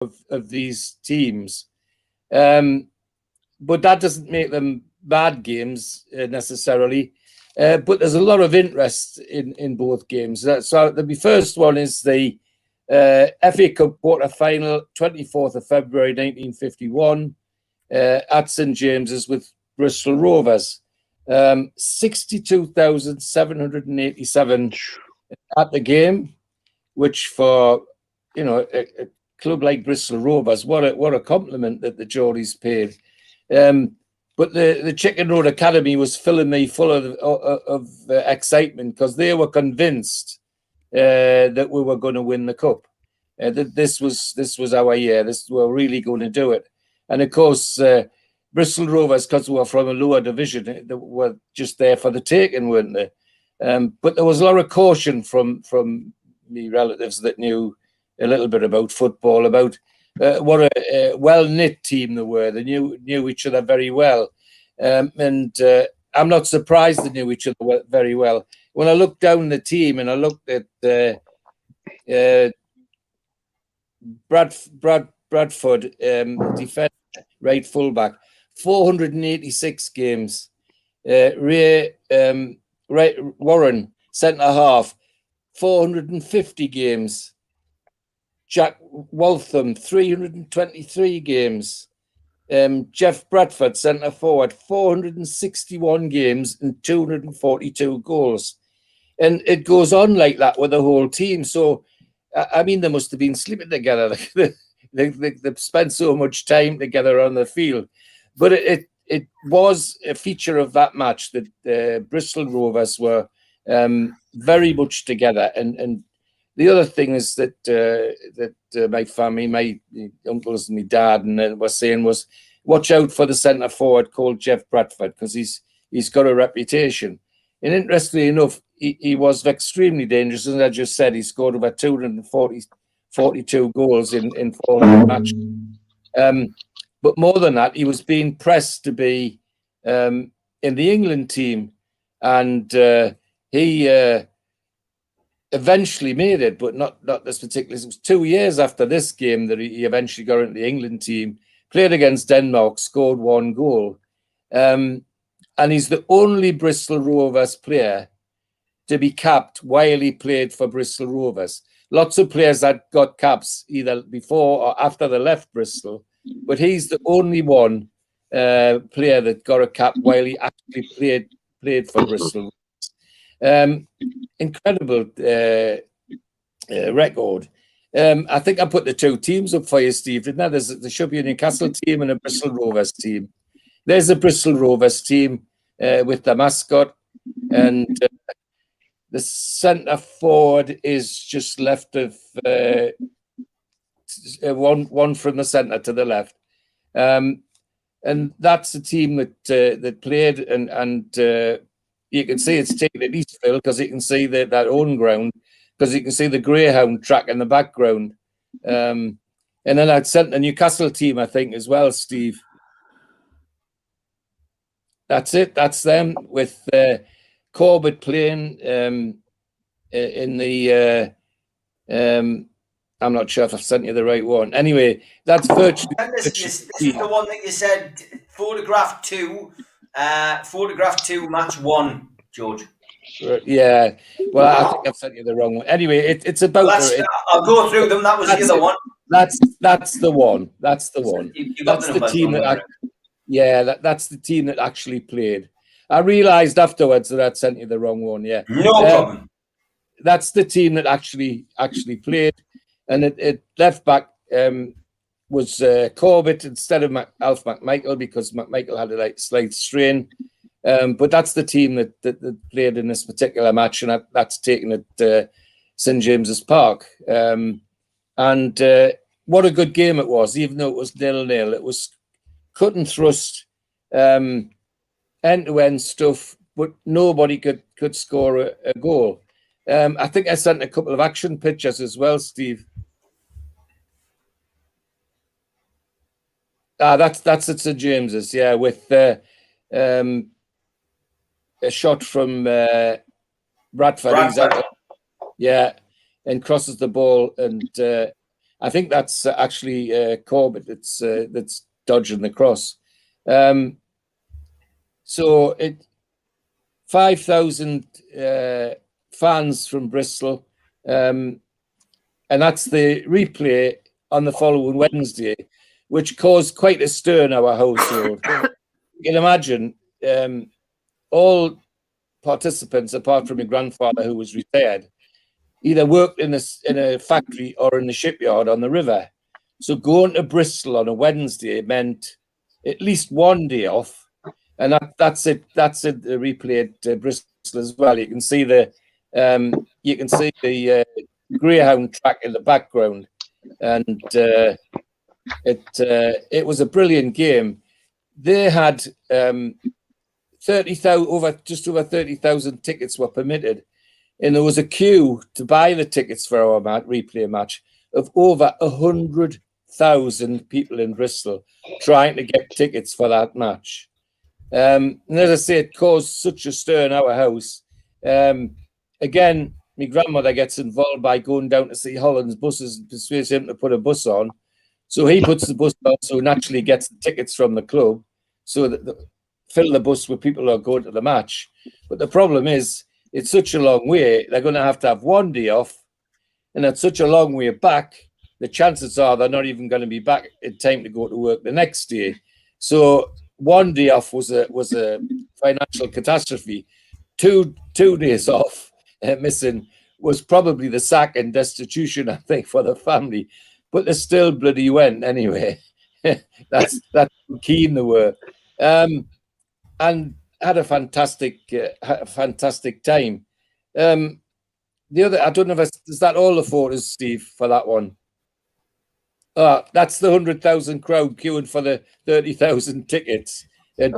of these teams. But that doesn't make them bad games necessarily. But there's a lot of interest in both games. So the first one is the FA Cup quarter-final, 24th of February 1951, at St James's with Bristol Rovers. 62,787 at the game, which for a club like Bristol Rovers, what a compliment that the Geordies paid. But the Chicken Road Academy was filling me full of excitement because they were convinced that we were going to win the cup. That this was our year. We're really going to do it. And of course, Bristol Rovers, because we were from a lower division, they were just there for the taking, weren't they? But there was a lot of caution from me relatives that knew a little bit about football, about what a well-knit team they were. They knew each other very well. And I'm not surprised they knew each other very well. When I looked down the team and I looked at Bradford, defender, right fullback, 486 games. Ray Warren, centre half, 450 games. Jack Waltham, 323 games. Jeff Bradford, centre forward, 461 games and 242 goals. And it goes on like that with the whole team. So, I mean, they must have been sleeping together. They've spent so much time together on the field. But it was a feature of that match that Bristol Rovers were very much together. And the other thing is that my family, my uncles and my dad and were saying was, watch out for the centre forward called Jeff Bradford because he's got a reputation. And interestingly enough, he was extremely dangerous. As I just said, he scored over 242 goals in 400 matches. But more than that, he was being pressed to be in the England team. And he eventually made it, but not this particular. It was 2 years after this game that he eventually got into the England team, played against Denmark, scored 1 goal. And he's the only Bristol Rovers player to be capped while he played for Bristol Rovers. Lots of players that got caps either before or after they left Bristol, but he's the only one player that got a cap while he actually played for Bristol. Incredible record. I think I put the 2 teams up for you, Steve, didn't I? There should be a Newcastle team and a Bristol Rovers team. There's a Bristol Rovers team with the mascot, and the centre forward is just left of one from the centre to the left, and that's the team that played, and you can see it's taken at least, Phil, because you can see that own ground, because you can see the greyhound track in the background, and then I'd sent the Newcastle team, I think, as well, Steve. That's it. That's them with Corbett playing in the. I'm not sure if I've sent you the right one. Anyway, that's virtually. This is the one that you said photograph 2, match 1, George. Yeah. Well, I think I've sent you the wrong one. Anyway, it's about. Well, I'll go through them. That was the other one. That's the one. That's the one. You got that's the team that. That's the team that actually played. I realised afterwards that I'd sent you the wrong one. Yeah, no problem. That's the team that actually played, and it left back was Corbett instead of Alf McMichael because McMichael had a slight strain. But that's the team that played in this particular match, and that's taken at St James's Park. And what a good game it was, even though it was 0-0. It was cut and thrust, end-to-end stuff, but nobody could score a goal. I think I sent a couple of action pictures as well, Steve. That's at St James's, yeah, with a shot from Bradford. Yeah, and crosses the ball, and I think that's actually Corbett that's dodging the cross. So 5,000 fans from Bristol, and that's the replay on the following Wednesday, which caused quite a stir in our household. You can imagine all participants, apart from my grandfather who was retired, either worked in a factory or in the shipyard on the river. So going to Bristol on a Wednesday meant at least one day off, and that's it. That's it. The replay at Bristol as well. You can see the greyhound track in the background, and it was a brilliant game. They had 30,000 just over 30,000 tickets were permitted, and there was a queue to buy the tickets for our replay match of over 100,000 people in Bristol trying to get tickets for that match. And as I say, it caused such a stir in our house. Again, my grandmother gets involved by going down to see Holland's buses and persuades him to put a bus on. So he puts the bus on, so naturally gets the tickets from the club, so that fill the bus with people who are going to the match. But the problem is, it's such a long way, they're going to have one day off, and it's such a long way back, the chances are they're not even going to be back in time to go to work the next day. So one day off was a financial catastrophe. Two days off missing was probably the sack and destitution, I think, for the family. But they still bloody went anyway. that's how keen they were, and had a fantastic time. The other, I don't know if is that all the photos, Steve, for that one. That's the 100,000 crowd queuing for the 30,000 tickets at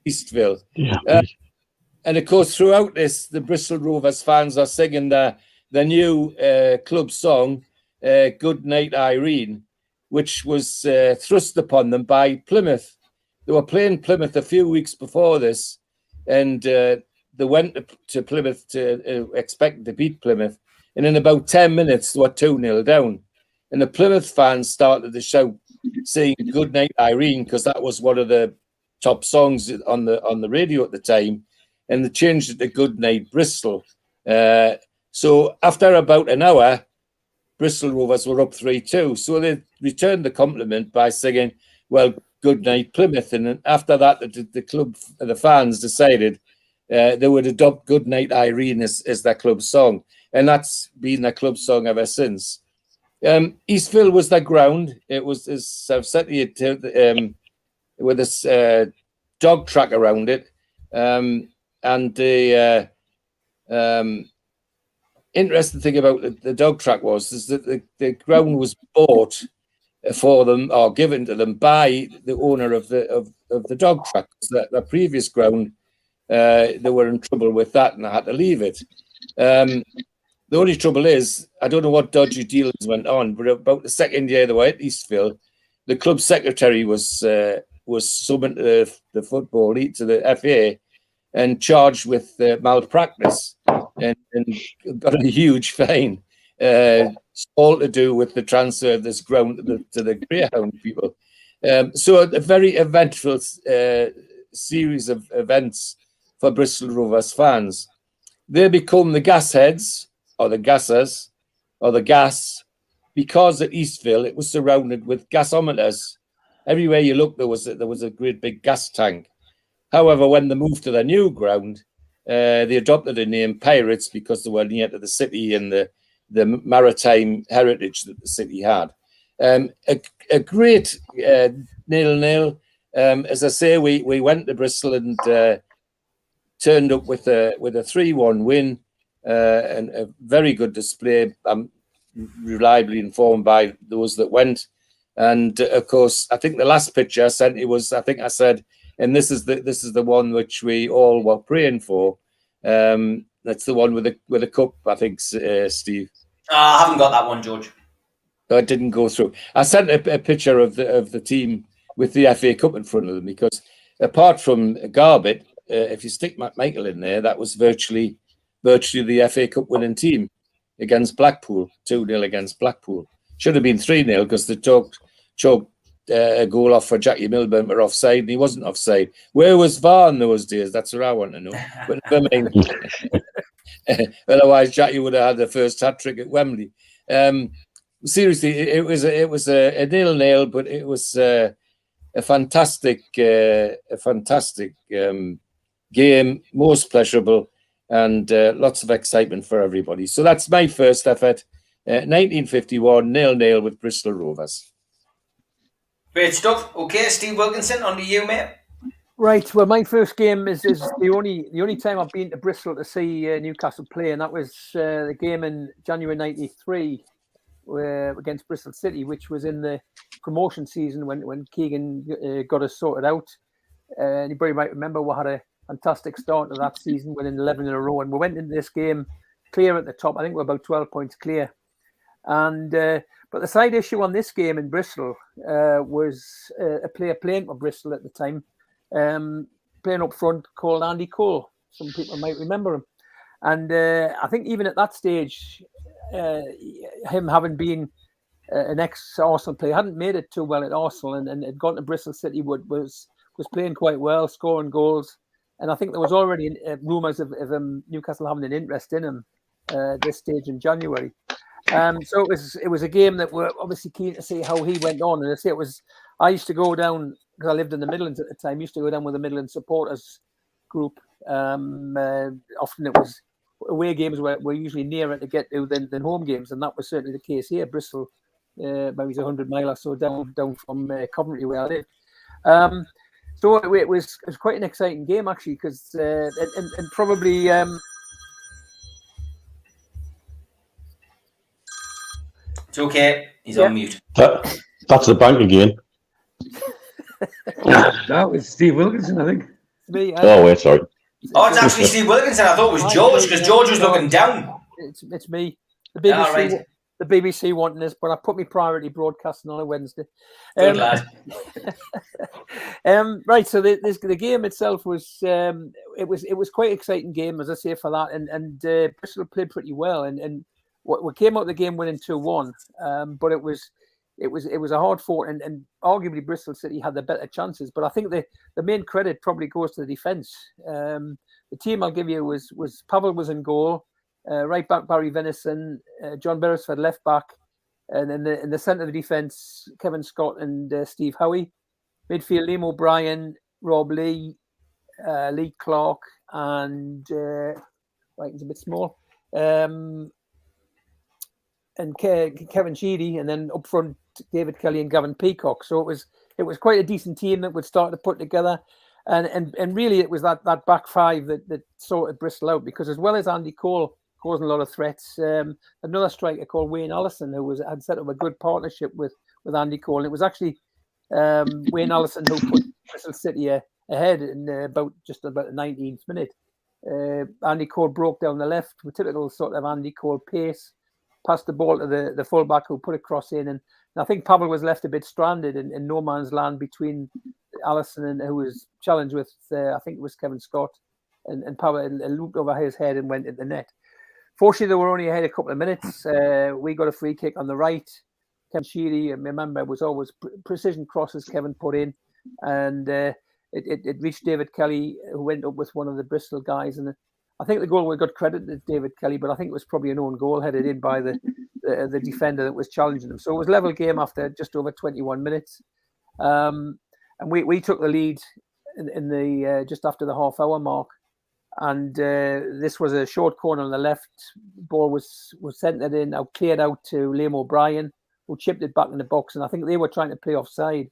Eastville. Yeah. And of course, throughout this, the Bristol Rovers fans are singing the new club song, Good Night Irene, which was thrust upon them by Plymouth. They were playing Plymouth a few weeks before this, and they went to Plymouth to expect to beat Plymouth. And in about 10 minutes, they were 2-0 down. And the Plymouth fans started to shout, saying Good Night Irene, because that was one of the top songs on the radio at the time. And they changed it to Good Night Bristol. So after about an hour, Bristol Rovers were up 3-2. So they returned the compliment by singing, well, Good Night Plymouth. And then after that, the club, the fans decided they would adopt Good Night Irene as their club song. And that's been their club song ever since. Eastville was their ground. It was, as I've said to you, with this dog track around it. And the interesting thing about the dog track is that the ground was bought for them or given to them by the owner of the dog track. The previous ground, they were in trouble with that and I had to leave it. The only trouble is, I don't know what dodgy dealings went on, but about the second year they were at Eastville, the club secretary was summoned to the football league, to the FA, and charged with malpractice and got a huge fine. All to do with the transfer of this ground to the Greyhound people. So a very eventful series of events for Bristol Rovers fans. They become the Gasheads, or the Gassers, or the Gas, because at Eastville it was surrounded with gasometers. Everywhere you look, there was a great big gas tank. However, when they moved to their new ground, they adopted the name Pirates because they were near to the city and the maritime heritage that the city had. A great 0-0. As I say, we went to Bristol and turned up with a 3-1 win and a very good display. I'm reliably informed by those that went. And of course, I think the last picture I sent you was, I think I said, and this is the one which we all were praying for. That's the one with a cup, I think, Steve. I haven't got that one, George. I didn't go through. I sent a picture of the team with the FA Cup in front of them, because apart from Garbett, if you stick Michael in there, that was virtually the FA Cup winning team against Blackpool, 2-0 against Blackpool. Should have been 3-0 because they choked a goal off for Jackie Milburn for offside, and he wasn't offside. Where was VAR in those days? That's what I want to know. But never mind. Otherwise, Jackie would have had the first hat trick at Wembley. Seriously, it was a 0-0, but it was a fantastic game, most pleasurable, and lots of excitement for everybody. So that's my first effort. 1951, 0-0 with Bristol Rovers. Great stuff. Okay, Steve Wilkinson, on to you, mate. Right. Well, my first game is the only time I've been to Bristol to see Newcastle play, and that was the game in January '93 against Bristol City, which was in the promotion season when Keegan got us sorted out. Anybody might remember we had a fantastic start to that season, winning 11 in a row, and we went into this game clear at the top. I think we're about 12 points clear. And but the side issue on this game in Bristol was a player playing for Bristol at the time, playing up front, called Andy Cole. Some people might remember him. And I think even at that stage, him having been an ex-Arsenal player, hadn't made it too well at Arsenal, and had gone to Bristol City, was playing quite well, scoring goals. And I think there was already rumours of Newcastle having an interest in him at this stage in January. So it was a game that we're obviously keen to see how he went on. And I used to go down, because I lived in the Midlands at the time, used to go down with the Midlands supporters group. Often it was away games were usually nearer to get to than home games, and that was certainly the case here. Bristol, maybe 100 mile or so down from Coventry where I live. So it was quite an exciting game actually, because and probably. It's okay. He's on mute. That's the bank again. That was Steve Wilkinson, I think. Me, Oh, wait, sorry. Oh, it's actually Steve Wilkinson. I thought it was George, because George was looking down. It's me. The BBC, right. The BBC wanting this, but I put my priority broadcasting on a Wednesday. Good lad. Right. So the game itself was it was quite an exciting game, as I say, for that, and Bristol played pretty well, and we came out of the game winning 2-1, but it was a hard fought, and arguably Bristol City had the better chances. But I think the main credit probably goes to the defence. The team I'll give you was Pavel was in goal, right back Barry Venison, John Beresford left back, and in the centre of the defence Kevin Scott and Steve Howie. Midfield Liam O'Brien, Rob Lee, Lee Clark, and right, it's a bit small. And Kevin Sheedy, and then up front David Kelly and Gavin Peacock. So it was quite a decent team that would start to put together, and really it was that back five that sorted Bristol out, because as well as Andy Cole causing a lot of threats, another striker called Wayne Allison, who had set up a good partnership with Andy Cole, and it was actually Wayne Allison who put Bristol City ahead in about the 19th minute. Andy Cole broke down the left with typical sort of Andy Cole pace, passed the ball to the fullback who put a cross in, and I think Pavel was left a bit stranded in no man's land between Allison and who was challenged with I think it was Kevin Scott, and Pavel looped over his head and went at the net. Fortunately, they were only ahead a couple of minutes. We got a free kick on the right. Kevin Sheedy, I remember, it was always precision crosses Kevin put in, and it reached David Kelly, who went up with one of the Bristol guys, and I think the goal we got credited to David Kelly, but I think it was probably an own goal headed in by the defender that was challenging him. So it was level game after just over 21 minutes, and we took the lead in the just after the half-hour mark, and this was a short corner on the left. Ball was centred in, cleared out to Liam O'Brien, who chipped it back in the box, and I think they were trying to play offside,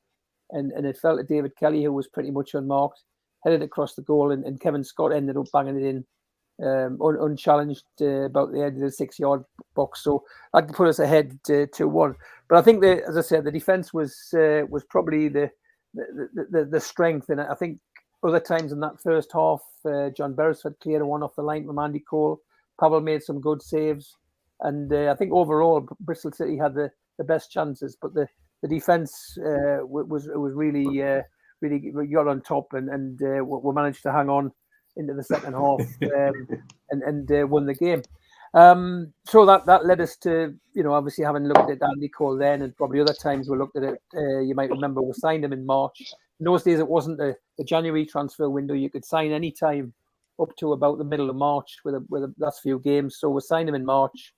and it fell to David Kelly, who was pretty much unmarked, headed across the goal, and Kevin Scott ended up banging it in unchallenged about the edge of the 6-yard box. So that put us ahead 2-1. But I think, as I said, the defence was probably the strength, and I think other times in that first half, John Beresford cleared one off the line from Andy Cole. Pavel made some good saves, and I think overall Bristol City had the best chances, but the defence was really got on top, and we managed to hang on into the second half and won the game. So that led us to, obviously having looked at Andy Cole then, and probably other times we looked at it. You might remember we signed him in March. In those days, it wasn't the January transfer window. You could sign any time up to about the middle of March with the last few games. So we signed him in March,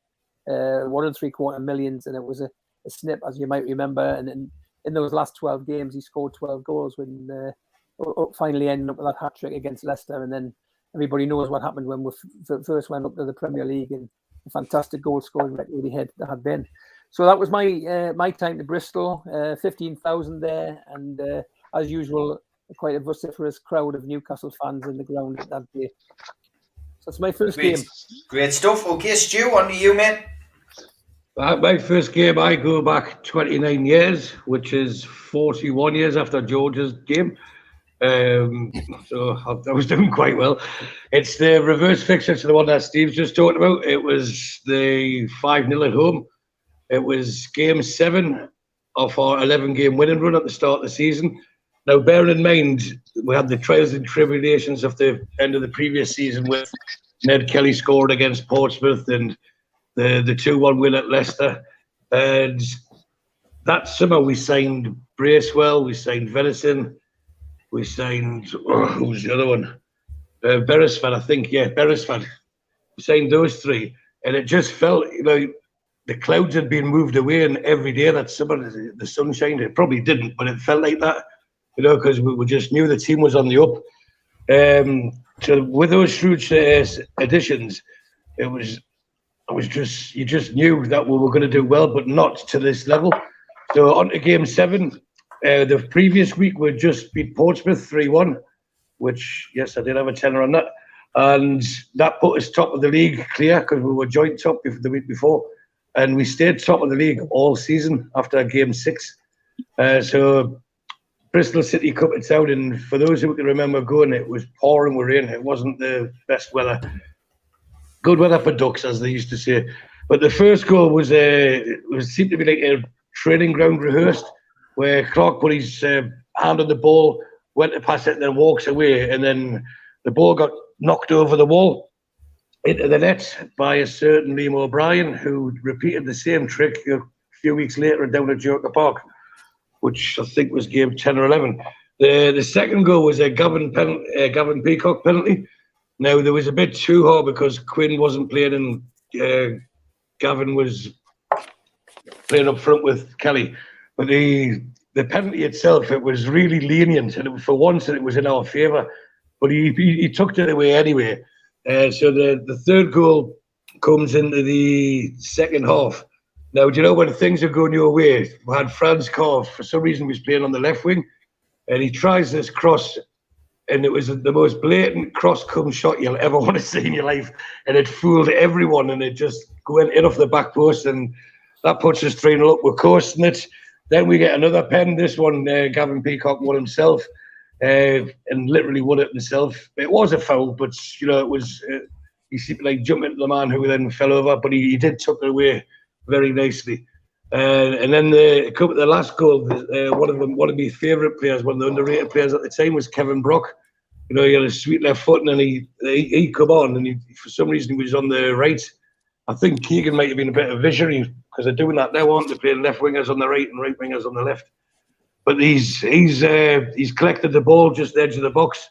1.75 million, and it was a snip, as you might remember. And then in those last 12 games, he scored 12 goals when finally ending up with that hat trick against Leicester. And then everybody knows what happened when we first went up to the Premier League, and a fantastic goal scoring record he had been. So that was my time to Bristol. 15,000 there, and as usual, quite a vociferous crowd of Newcastle fans in the ground that day. So that's my first game. Great stuff. Okay, Stu, on to you, mate. My first game, I go back 29 years, which is 41 years after George's game. So I was doing quite well. It's the reverse fixture to the one that Steve's just talked about. It was the 5-0 at home. It was game 7 of our 11-game winning run at the start of the season. Now, bearing in mind, we had the trials and tribulations of the end of the previous season with Ned Kelly scored against Portsmouth and the 2-1 win at Leicester. And that summer we signed Bracewell, we signed Venison, we signed, who was the other one? Beresford, I think. Yeah, Beresford. We signed those 3. And it just felt, the clouds had been moved away, and every day that summer the sun shined. It probably didn't, but it felt like that. Because we just knew the team was on the up. So with those shrewd additions, you just knew that we were going to do well, but not to this level. So on to game 7. The previous week we just beat Portsmouth 3-1, which, yes, I did have a tenner on that. And that put us top of the league clear, because we were joint top the week before. And we stayed top of the league all season after game 6. So Bristol City Cup it's out, and for those who can remember going, it was pouring with rain. It wasn't the best weather. Good weather for ducks, as they used to say. But the first goal was seemed to be like a training ground rehearsed, where Clark put his hand on the ball, went to pass it, and then walks away, and then the ball got knocked over the wall into the net by a certain Liam O'Brien, who repeated the same trick a few weeks later down at Joker Park, which I think was game 10 or 11. The second goal was a Gavin Peacock penalty. Now, there was a bit too hard because Quinn wasn't playing and Gavin was playing up front with Kelly. But the penalty itself, it was really lenient, and for once it was in our favour. But he took it away anyway. So the third goal comes into the second half. Now, do you know when things are going your way? We had Franz Carve, for some reason, was playing on the left wing, and he tries this cross, and it was the most blatant cross-come shot you'll ever want to see in your life, and it fooled everyone, and it just went in off the back post, and that puts us 3-0 up. We're coasting it. Then we get another pen. This one, Gavin Peacock won himself, and literally won it himself. It was a foul, but, it was, he seemed like jumping into the man who then fell over, but he did tuck it away very nicely. And then the last goal, one of my favourite players, one of the underrated players at the time, was Kevin Brock. He had a sweet left foot, and then he come on, and for some reason he was on the right. I think Keegan might have been a bit of a visionary, because they're doing that now, aren't they? Playing left wingers on the right and right wingers on the left. But he's collected the ball just the edge of the box,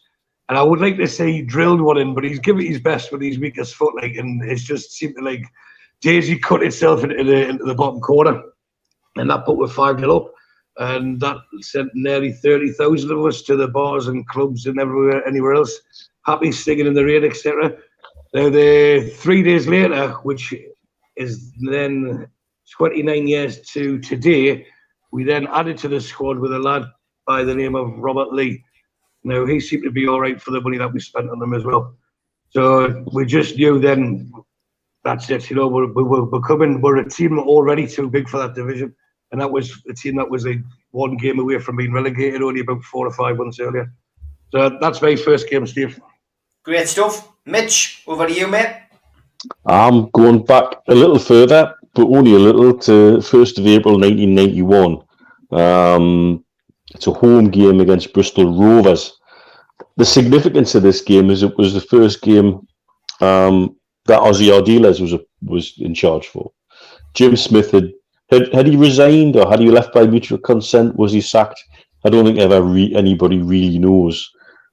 and I would like to say he drilled one in, but he's given his best with his weakest foot, and it's just seemed to Daisy cut itself into the bottom corner, and that put us 5-0 up, and that sent nearly 30,000 of us to the bars and clubs and anywhere else, happy, singing in the rain, etc. Now, 3 days later, which is then 29 years to today, we then added to the squad with a lad by the name of Robert Lee. Now, he seemed to be all right for the money that we spent on them as well. So we just knew then, that's it. We're a team already too big for that division, and that was a team that was one game away from being relegated only about 4 or 5 months earlier. So that's my first game, Steve. Great stuff. Mitch, over to you, mate. I'm going back a little further, but only a little, to 1st of April 1991. It's a home game against Bristol Rovers. The significance of this game is it was the first game that Ozzie Ardiles was in charge for. Jim Smith had he resigned, or had he left by mutual consent? Was he sacked? I don't think anybody really knows.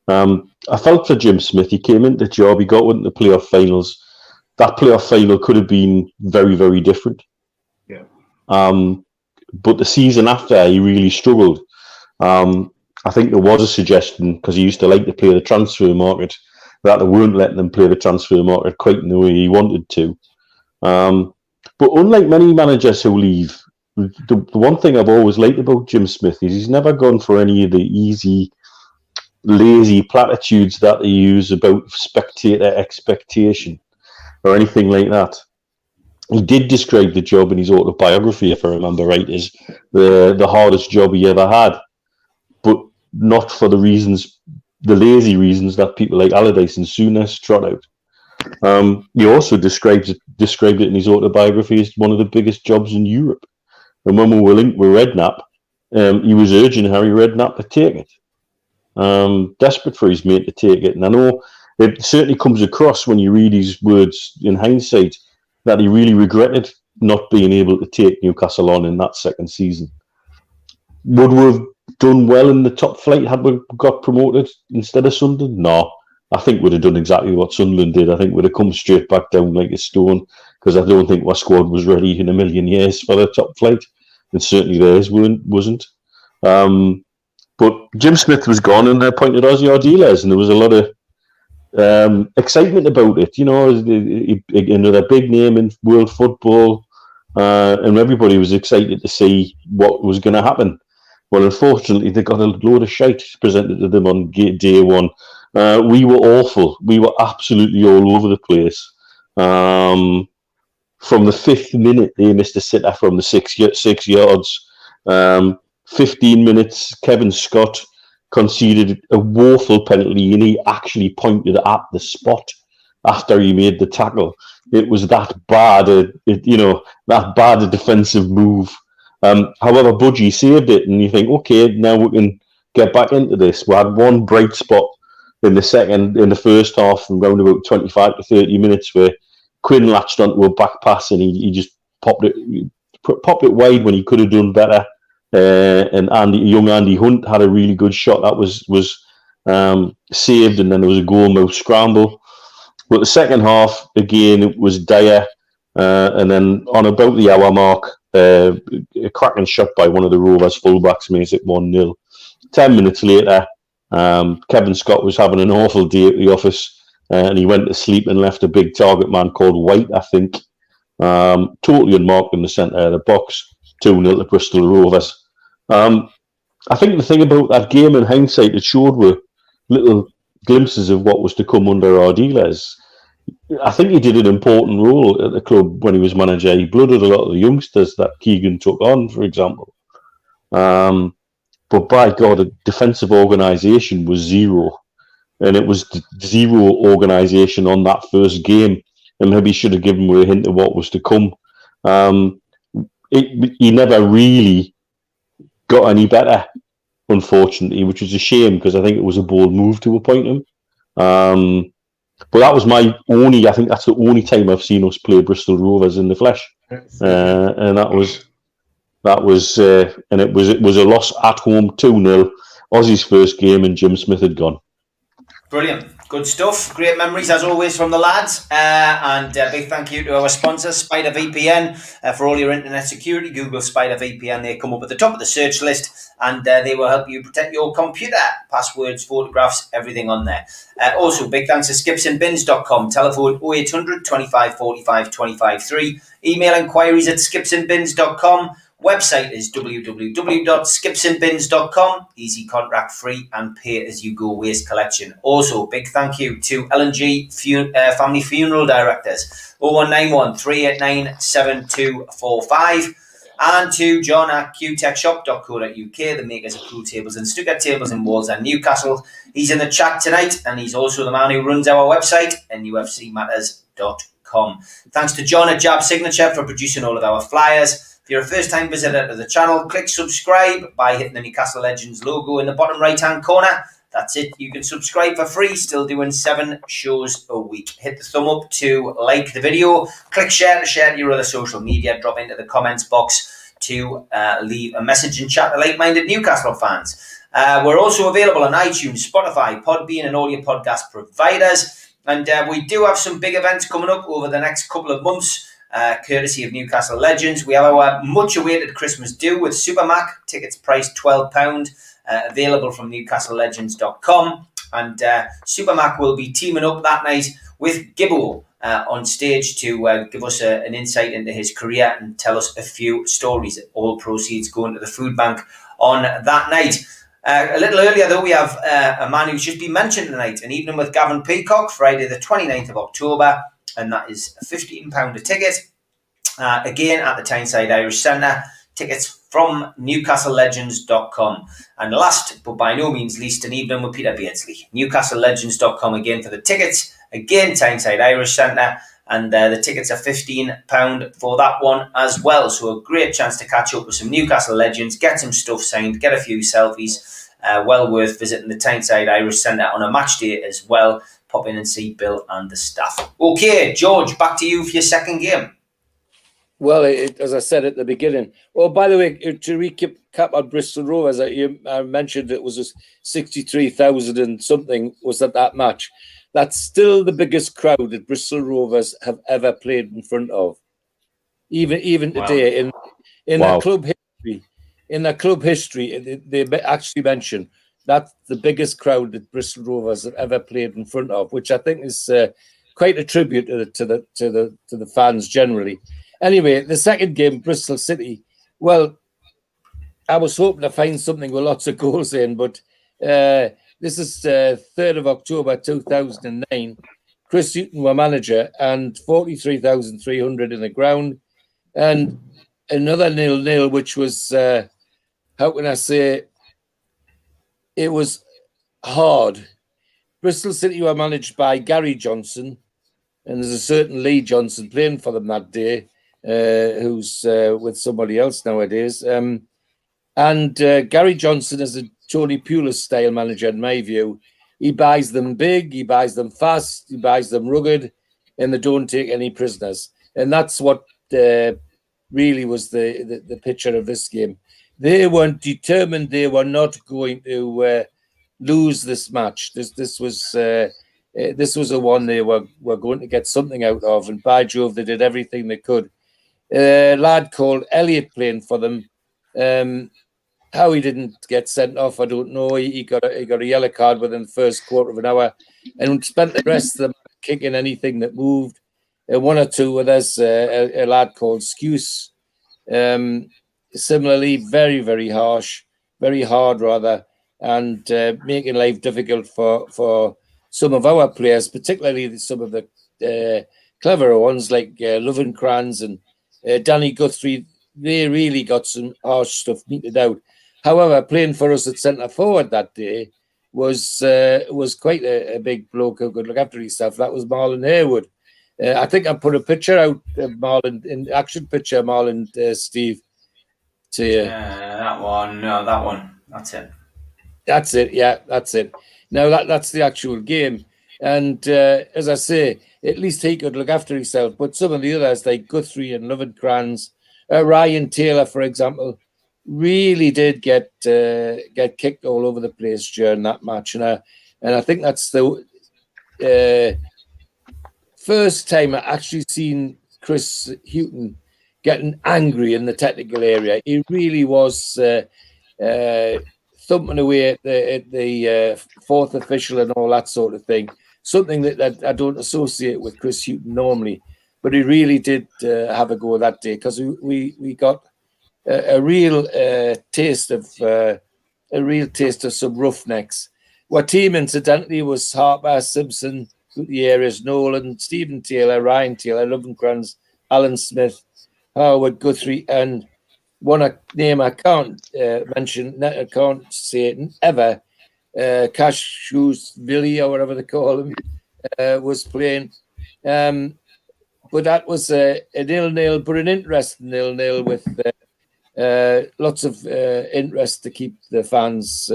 I felt for Jim Smith. He came into the job. He got into the playoff finals. That playoff final could have been very, very different. Yeah. But the season after, he really struggled. I think there was a suggestion, because he used to like to play the transfer market, that they weren't letting him play the transfer market quite in the way he wanted to. But unlike many managers who leave, the one thing I've always liked about Jim Smith is he's never gone for any of the easy, lazy platitudes that they use about spectator expectation or anything like that. He did describe the job in his autobiography, if I remember right, as the hardest job he ever had, but not for the lazy reasons that people like Allardyce and Souness trot out. He also described it in his autobiography as one of the biggest jobs in Europe. And when we were linked with Redknapp, he was urging Harry Redknapp to take it. Desperate for his mate to take it. And I know it certainly comes across when you read his words in hindsight that he really regretted not being able to take Newcastle on in that second season. Would we have done well in the top flight had we got promoted instead of Sunderland? No. I think we'd have done exactly what Sunderland did. I think we'd have come straight back down like a stone, because I don't think our squad was ready in a million years for the top flight, and certainly theirs wasn't. But Jim Smith was gone, and they appointed Ozzie Ardiles, and there was a lot of excitement about it. You know, another big name in world football, and everybody was excited to see what was going to happen. Well, unfortunately, they got a load of shite presented to them on day one. We were awful. We were absolutely all over the place. From the 5th minute, they missed a sitter from the 6 yards. 15 minutes, Kevin Scott conceded a woeful penalty, and he actually pointed at the spot after he made the tackle. It was that bad, that bad a defensive move. However, Budgie saved it, and you think, okay, now we can get back into this. We had one bright spot in the first half, from around about 25 to 30 minutes, where Quinn latched onto a back pass and he just popped it wide when he could have done better. And young Andy Hunt had a really good shot that was saved, and then there was a goal-mouth scramble. But the second half, again, it was dire. And then on about the hour mark, a cracking shot by one of the Rovers fullbacks makes it 1-0. 10 minutes later, Kevin Scott was having an awful day at the office, and he went to sleep and left a big target man called White, I think, totally unmarked in the centre of the box. 2-0 to Bristol Rovers. I think the thing about that game, in hindsight, it showed were little glimpses of what was to come under Ardiles. I think he did an important role at the club when he was manager. He blooded a lot of the youngsters that Keegan took on, for example. But by God, the defensive organisation was zero. And it was zero organisation on that first game. And maybe should have given me a hint of what was to come. He never really got any better, unfortunately, which was a shame, because I think it was a bold move to appoint him. But that was I think that's the only time I've seen us play Bristol Rovers in the flesh. And it was a loss at home, 2-0. Aussie's first game, and Jim Smith had gone. Brilliant. Good stuff. Great memories, as always, from the lads. And a big thank you to our sponsor, Spider VPN, for all your internet security. Google Spider VPN. They come up at the top of the search list, and they will help you protect your computer. Passwords, photographs, everything on there. Also, big thanks to skipsandbins.com. Telephone 0800 25 45 25 3. Email inquiries at skipsandbins.com. Website is www.skipsandbins.com. Easy, contract free, and pay as you go waste collection. Also, big thank you to L&G Family Funeral Directors, 0191 389 7245, and to John at qtechshop.co.uk, the makers of pool tables and snooker tables in Walls and Newcastle. He's in the chat tonight, and he's also the man who runs our website, NUFCmatters.com. Thanks to John at Jab Signature for producing all of our flyers. If you're a first-time visitor to the channel, click subscribe by hitting the Newcastle Legends logo in the bottom right-hand corner, That's it. You can subscribe for free. Still doing 7 shows a week. Hit the thumb up to like the video. Click share to share to your other social media. Drop into the comments box to leave a message and chat to like-minded Newcastle fans. We're also available on iTunes, Spotify, Podbean, and all your podcast providers. And we do have some big events coming up over the next couple of months, courtesy of Newcastle Legends. We have our much-awaited Christmas do with Supermac. Tickets priced £12. Available from newcastlelegends.com, and Supermac will be teaming up that night with Gibbo on stage to give us an insight into his career and tell us a few stories. All proceeds going to the food bank on that night. A little earlier, though, we have a man who's just been mentioned tonight, an evening with Gavin Peacock, Friday the 29th of October, and that is £15 a ticket. Again, at the Tyneside Irish Centre. Tickets from newcastlelegends.com. And last, but by no means least, an evening with Peter Beardsley. newcastlelegends.com again for the tickets. Again, Tyneside Irish Centre. And the tickets are £15 for that one as well. So a great chance to catch up with some Newcastle legends, get some stuff signed, get a few selfies. Well worth visiting the Tyneside Irish Centre on a match day as well. Pop in and see Bill and the staff. Okay, George, back to you for your second game. Well, as I said at the beginning. Oh, by the way, to recap on Bristol Rovers, I mentioned it was 63,000 and something was at that match. That's still the biggest crowd that Bristol Rovers have ever played in front of. Even today, in their club history, they actually mentioned that's the biggest crowd that Bristol Rovers have ever played in front of, which I think is quite a tribute to the fans generally. Anyway, the second game, Bristol City. Well, I was hoping to find something with lots of goals in, but this is 3rd of October 2009. Chris Hughton were manager, and 43,300 in the ground, and another 0-0, which was how can I say? It was hard. Bristol City were managed by Gary Johnson, and there's a certain Lee Johnson playing for them that day. Who's with somebody else nowadays. And Gary Johnson is a Tony Pulis style manager, in my view. He buys them big, he buys them fast, he buys them rugged, and they don't take any prisoners. And that's what really was the picture of this game. They were determined they were not going to lose this match. This was a one they were going to get something out of, and by Jove, they did everything they could. A lad called Elliot playing for them. How he didn't get sent off, I don't know. He got a yellow card within the first quarter of an hour, and spent the rest of them kicking anything that moved. One or two with us, a lad called Skuse. Similarly, very, very harsh, very hard rather, and making life difficult for some of our players, particularly some of the cleverer ones like Lovenkrands and Danny Guthrie. They really got some harsh stuff meted out. However, playing for us at centre forward that day was quite a big bloke who could look after himself. That was Marlon Harewood. I think I put a picture out of Marlon, in action picture, Marlon, Steve. To you. That one. No, that one. That's it. That's it. Yeah, that's it. Now that's the actual game. And as I say, at least he could look after himself. But some of the others, like Guthrie and Lovenkrands, Ryan Taylor, for example, really did get kicked all over the place during that match. And I think that's the first time I actually seen Chris Hughton getting angry in the technical area. He really was thumping away at the fourth official and all that sort of thing. Something that I don't associate with Chris Hughton normally, but he really did have a go that day, because we got a real taste of some roughnecks. Our team, incidentally, was Harper, Simpson, Gutierrez, Nolan, Stephen Taylor, Ryan Taylor, Lovenkrands, Alan Smith, Howard, Guthrie, and one name I can't mention, I can't say it ever, Cash Shoes Billy, or whatever they call him, was playing. But that was a 0-0, but an interesting 0-0 with lots of interest to keep the fans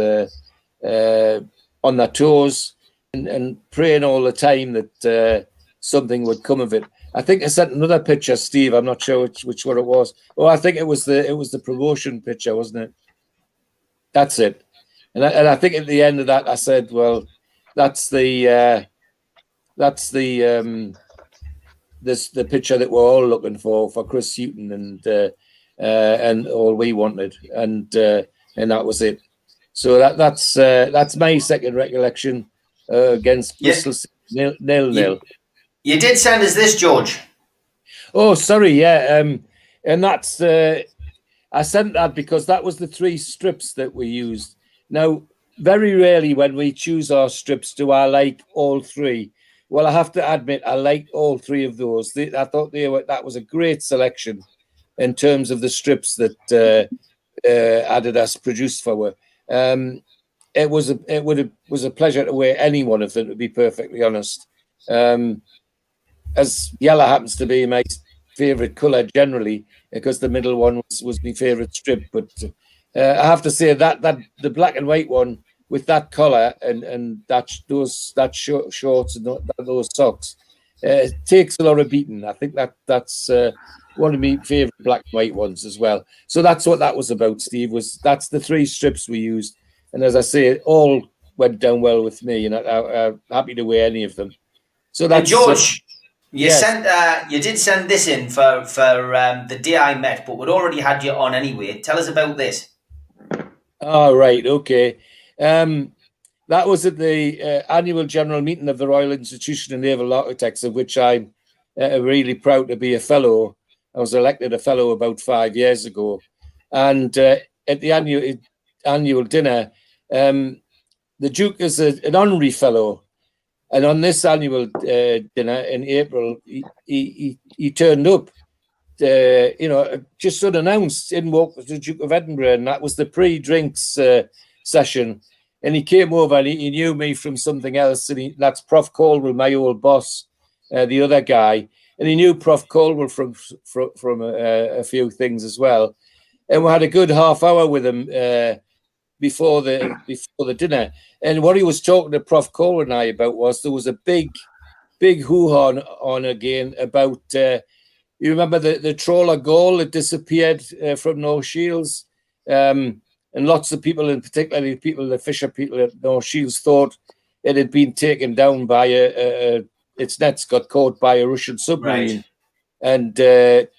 on their toes and praying all the time that something would come of it. I think I sent another picture, Steve. I'm not sure which one it was. Oh, I think it was the promotion picture, wasn't it? That's it. And I think at the end of that, I said, well, that's the picture that we're all looking for Chris Hughton and all we wanted, and that was it. So that's my second recollection against Bristol City, 0-0. You did send us this, George. Oh, sorry, yeah, and that's I sent that because that was the 3 strips that we used. Now, very rarely when we choose our strips do I like all 3. Well, I have to admit, I liked all 3 of those. I thought that was a great selection in terms of the strips that Adidas produced for her. It was a pleasure to wear any one of them, to be perfectly honest. As yellow happens to be my favourite colour generally, because the middle one was my favourite strip. But I have to say that the black and white one with that collar and that shorts and those socks takes a lot of beating. I think that's one of my favourite black and white ones as well. So that's what that was about, Steve. That's the 3 strips we used, and as I say, it all went down well with me, and I'm happy to wear any of them. So that's George. You yes. you did send this in for the day I met, but we'd already had you on anyway. Tell us about this. Oh, right, okay. That was at the annual general meeting of the Royal Institution of Naval Architects, of which I'm really proud to be a fellow. I was elected a fellow about 5 years ago, and at the annual dinner, the Duke is an honorary fellow. And on this annual dinner in April, he turned up, just unannounced. In walked the Duke of Edinburgh, and that was the pre-drinks session. And he came over, and he knew me from something else. And that's Prof. Caldwell, my old boss, the other guy. And he knew Prof. Caldwell from a few things as well. And we had a good half hour with him before the dinner. And what he was talking to Prof. Cole and I about was there was a big hoo-ha on again about, you remember the trawler Gaul that disappeared from North Shields? And lots of people, and particularly the fisher people at North Shields, thought it had been taken down by its nets got caught by a Russian submarine, right, and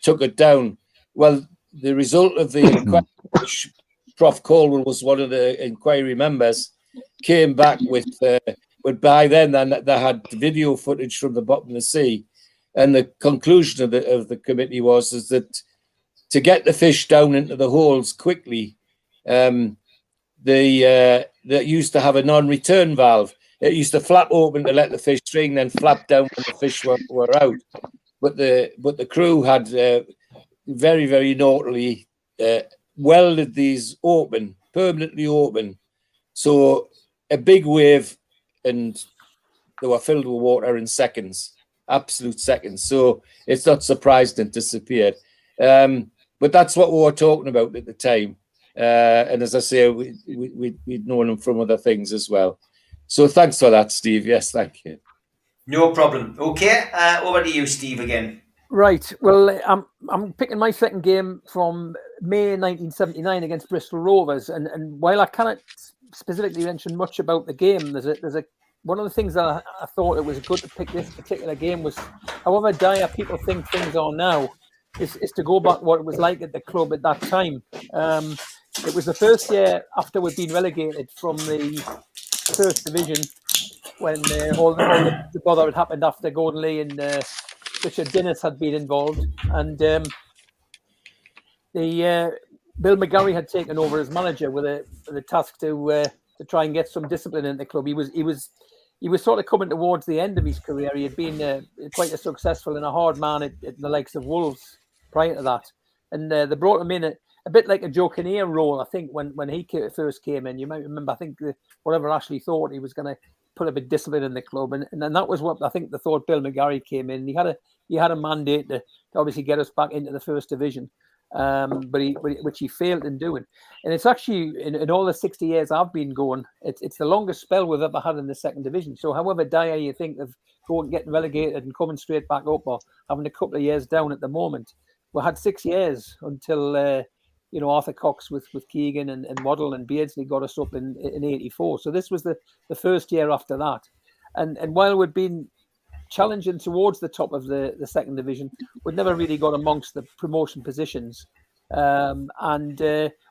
took it down. Well, the result of the inquiry, which Prof. Caldwell was one of the inquiry members, came back with by then they had video footage from the bottom of the sea, and the conclusion of the committee was that to get the fish down into the holes quickly, they used to have a non-return valve. It used to flap open to let the fish string, then flap down when the fish were out. But the crew had very, very naughtily welded these open, permanently open. So a big wave, and they were filled with water in seconds, absolute seconds. So it's not surprising it disappeared. But that's what we were talking about at the time. And as I say, we'd known him from other things as well. So thanks for that, Steve. Yes, thank you. No problem. Okay, over to you, Steve, again. Right. Well, I'm picking my second game from May 1979 against Bristol Rovers, and while I cannot specifically mention much about the game, there's a one of the things that I thought it was good to pick this particular game was, however dire people think things are now, is to go back what it was like at the club at that time. It was the first year after we'd been relegated from the first division, when all the bother had happened after Gordon Lee and Richard Dennis had been involved, and Bill McGarry had taken over as manager with a task to try and get some discipline in the club. He was sort of coming towards the end of his career. He had been quite a successful and a hard man at the likes of Wolves prior to that, and they brought him in a bit like a Joe Kinnear role. I think when he first came in, you might remember. I think whatever Ashley thought, he was going to put a bit of discipline in the club, and that was what I think they thought. Bill McGarry came in. He had a mandate to obviously get us back into the first division. which he failed in doing. And it's actually in all the 60 years I've been going, it's the longest spell we've ever had in the second division. So however dire you think of going getting relegated and coming straight back up, or having a couple of years down at the moment, we had 6 years until Arthur Cox with Keegan and Waddle and Beardsley got us up in 84. So this was the first year after that. And while we'd been challenging towards the top of the second division, we'd never really got amongst the promotion positions. And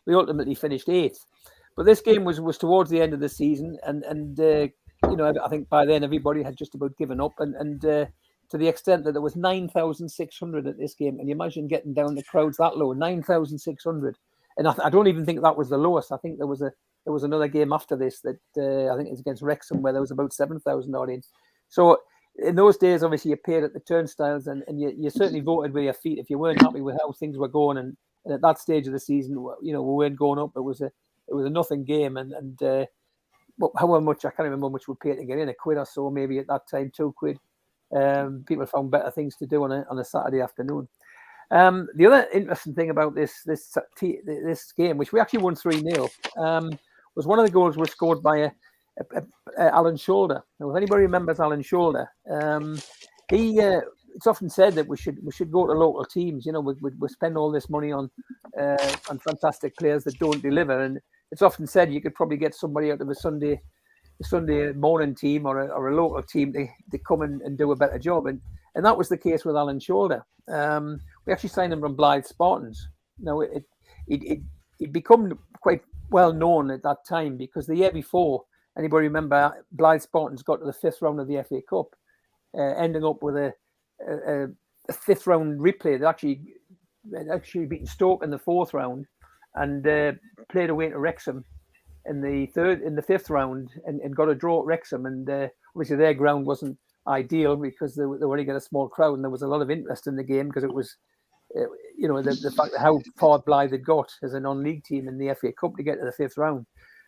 we ultimately finished 8th. But this game was towards the end of the season, and I think by then everybody had just about given up, and to the extent that there was 9,600 at this game. And you imagine getting down the crowds that low, 9,600. And I don't even think that was the lowest. I think there was another game after this that I think it was against Wrexham, where there was about 7,000 audience. So in those days, obviously, you paid at the turnstiles, and you certainly voted with your feet if you weren't happy with how things were going. And at that stage of the season, we weren't going up. It was a nothing game, and however much, I can't remember how much we paid to get in, £1 or so, maybe at that time, £2. People found better things to do on a Saturday afternoon. The other interesting thing about this game, which we actually won 3-0, was one of the goals was scored by Alan Shoulder. Now, if anybody remembers Alan Shoulder, it's often said that we should go to local teams. We spend all this money on fantastic players that don't deliver, and it's often said you could probably get somebody out of a Sunday morning team or a local team to come and do a better job, and that was the case with Alan Shoulder. We actually signed him from Blythe Spartans. Now he'd become quite well known at that time because the year before, anybody remember, Blythe Spartans got to the 5th round of the FA Cup, ending up with a 5th round replay. They'd actually beaten Stoke in the 4th round, and played away to Wrexham in the 5th round, and got a draw at Wrexham. And obviously their ground wasn't ideal because they only got a small crowd, and there was a lot of interest in the game because it was the fact that how far Blythe had got as a non-league team in the FA Cup to get to the 5th round.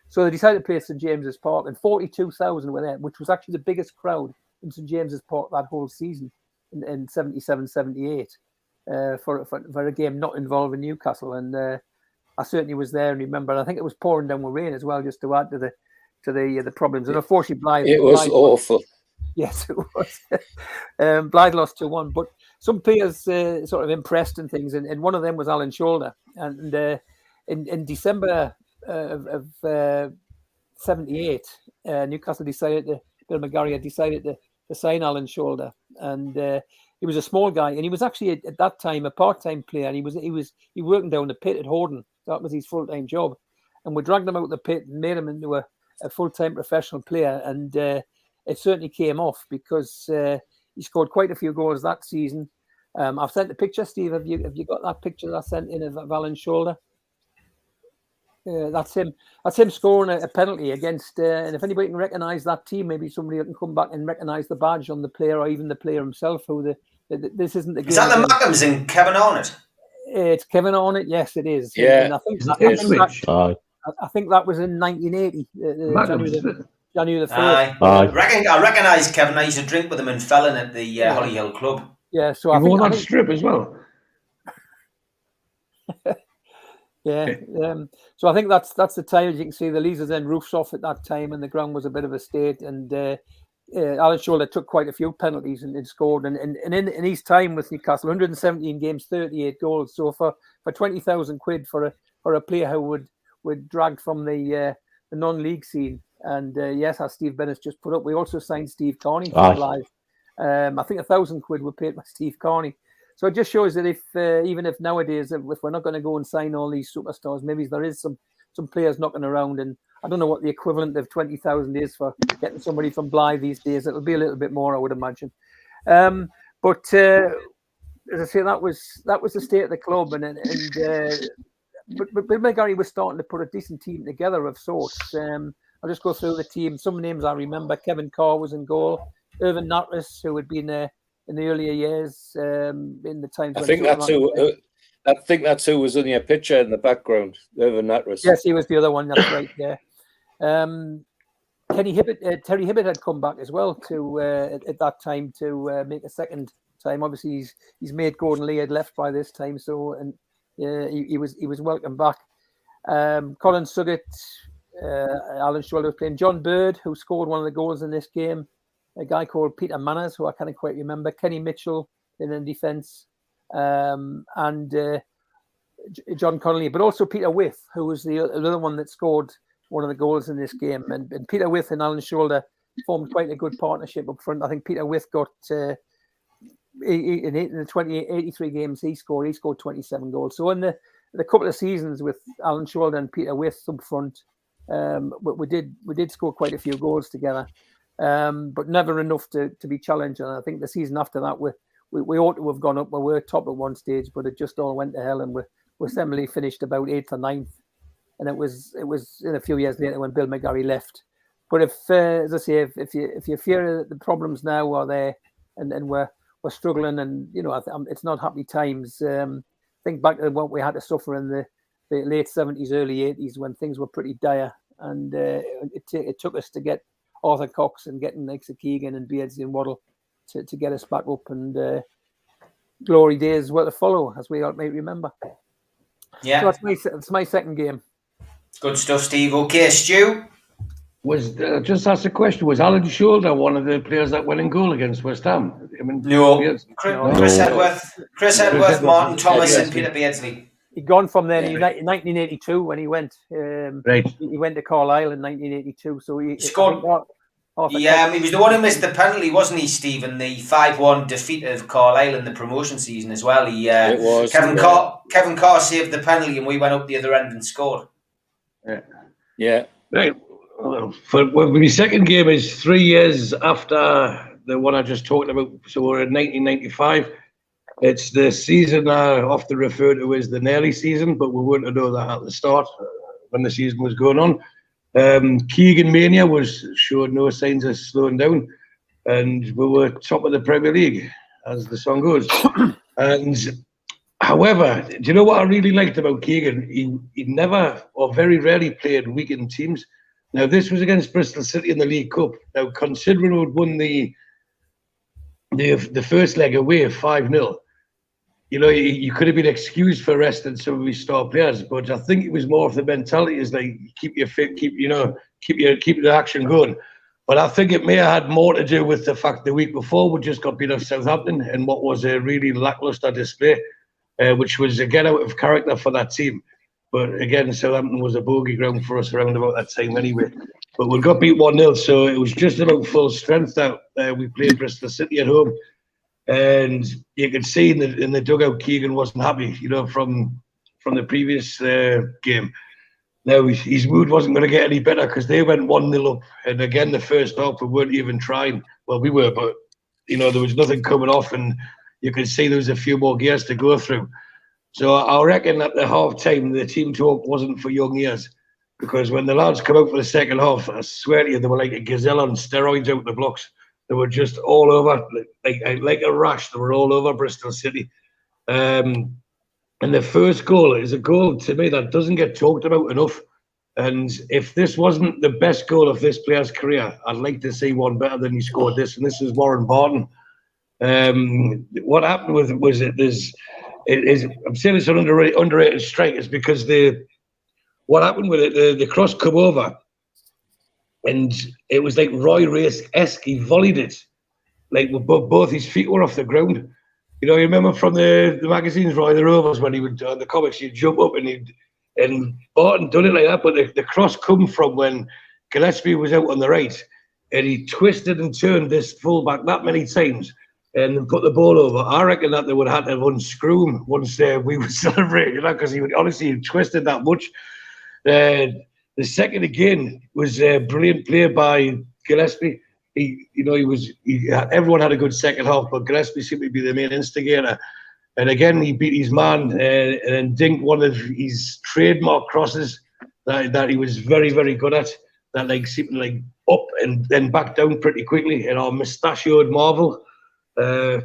So they decided to play St James's Park, and 42,000 were there, which was actually the biggest crowd in St James's Park that whole season in 77-78 for a game not involving Newcastle. And I certainly was there and remember. I think it was pouring down with rain as well, just to add to the problems. And unfortunately, Blythe. It was awful. Yes, it was. Blythe lost 2-1, but some players sort of impressed and things, and one of them was Alan Shoulder. And in December of 78, Newcastle Bill McGarry had decided to sign Alan Shoulder, and he was a small guy, and he was actually at that time a part-time player. And he was working down the pit at Horden. That was his full-time job, and we dragged him out of the pit and made him into a full-time professional player, and it certainly came off because he scored quite a few goals that season. I've sent a picture, Steve. Have you got that picture that I sent in of Alan Shoulder? That's him. That's him scoring a penalty against. And if anybody can recognise that team, maybe somebody can come back and recognise the badge on the player, or even the player himself. This isn't the game. Is that the Mackhams and Kevin Arnott? It's Kevin Arnott. Yes, it is. Yeah. And I think that was in 1980. January the 1st. I recognise Kevin. I used to drink with him in Felon at the Hollyhill Club. Yeah, so I think that strip as well. Yeah. So I think that's the time. As you can see, the Leazes then roofs off at that time, and the ground was a bit of a state. And Alan Shoulder took quite a few penalties and scored. And in his time with Newcastle, 117 games, 38 goals. So for 20,000 quid for a player who would dragged from the non-league scene. And yes, as Steve Bennett's just put up, we also signed Steve Carney for Live. I think 1,000 quid were paid by Steve Carney. So it just shows that if even if nowadays, if we're not going to go and sign all these superstars, maybe there is some players knocking around, and I don't know what the equivalent of 20,000 is for getting somebody from Blythe these days. It'll be a little bit more, I would imagine. But as I say, that was the state of the club, but Bill McGarry was starting to put a decent team together of sorts. I'll just go through the team. Some names I remember: Kevin Carr was in goal, Irvin Natras, who had been in the earlier years, in the times. I think that's who was in your picture in the background, Irvin Natras. Yes, he was the other one. That's right. Yeah. Terry Hibbett had come back as well to at that time to make a second time. Obviously, he's made Gordon Lee had left by this time, so and he was welcome back. Colin Suggett, Alan Shoulder was playing. John Bird, who scored one of the goals in this game. A guy called Peter Manners, who I can't quite remember. Kenny Mitchell in defence, and John Connolly, but also Peter With, who was the other one that scored one of the goals in this game. And Peter With and Alan Shoulder formed quite a good partnership up front. I think Peter With got in the 83 games he scored 27 goals. So in the couple of seasons with Alan Shoulder and Peter With up front, we did score quite a few goals together, but never enough to be challenged. And I think the season after that we ought to have gone up. We were top at one stage, but it just all went to hell, and we suddenly finished about 8th or 9th. And it was in a few years later when Bill McGarry left. But if, as I say, if you fear the problems now are there, and we're struggling, and it's not happy times. Think back to what we had to suffer in the late 70s, early 80s when things were pretty dire, and it took us to get Arthur Cox and getting Nixon Keegan and Beardsley and Waddle to get us back up, and glory days were to follow, as we all may remember. Yeah, so that's my second game. Good stuff, Steve. Okay, Stu. Just ask a question. Was Alan Shoulder one of the players that went in goal against West Ham? I mean, no. Chris Edworth, Martin Thomas, and Peter Beardsley. He'd gone from there in 1982 when he went. Right. He went to Carlisle in 1982. So he scored. He was the one who missed the penalty, wasn't he, Stephen? The 5-1 defeat of Carlisle in the promotion season as well. It was. Kevin Carr saved the penalty, and we went up the other end and scored. Yeah. Right. My second game is 3 years after the one I just talked about. So we're in 1995. It's the season I often refer to as the Nelly season, but we wouldn't know that at the start when the season was going on. Keegan Mania showed no signs of slowing down, and we were top of the Premier League, as the song goes. And however, do you know what I really liked about Keegan? He never or very rarely played weakened teams. Now, this was against Bristol City in the League Cup. Now, considering we'd won the first leg away 5-0, you could have been excused for resting some of his star players, but I think it was more of the mentality is like keep your fit, keep the action going. But I think it may have had more to do with the fact the week before we just got beat off Southampton in what was a really lacklustre display, which was again out of character for that team. But again, Southampton was a bogey ground for us around about that time anyway. But we got beat 1-0, so it was just about full strength that we played Bristol City at home. And you could see in the dugout, Keegan wasn't happy, from the previous game. Now, his mood wasn't going to get any better because they went 1-0 up. And again, the first half, we weren't even trying. Well, we were, but, there was nothing coming off. And you could see there was a few more gears to go through. So I reckon at the half-time, the team talk wasn't for young ears. Because when the lads come out for the second half, I swear to you, they were like a gazelle on steroids out the blocks. They were just all over, like a rash. They were all over Bristol City. And the first goal is a goal, to me, that doesn't get talked about enough. And if this wasn't the best goal of this player's career, I'd like to see one better than he scored this. And this is Warren Barton. What happened was I'm saying it's an underrated strike. It's because what happened with it, the cross come over, and it was like Roy Race-esque. He volleyed it, like both his feet were off the ground. You remember from the magazines, Roy the Rovers, when he would on the comics, he'd jump up and Barton done it like that. But the cross come from when Gillespie was out on the right, and he twisted and turned this fullback that many times and then put the ball over. I reckon that they would have had to unscrew him once we would celebrate, because he twisted that much. The second again was a brilliant play by Gillespie. Everyone had a good second half, but Gillespie seemed to be the main instigator. And again, he beat his man and dinked one of his trademark crosses that he was very, very good at. That seemed up and then back down pretty quickly. And our mustachioed marvel,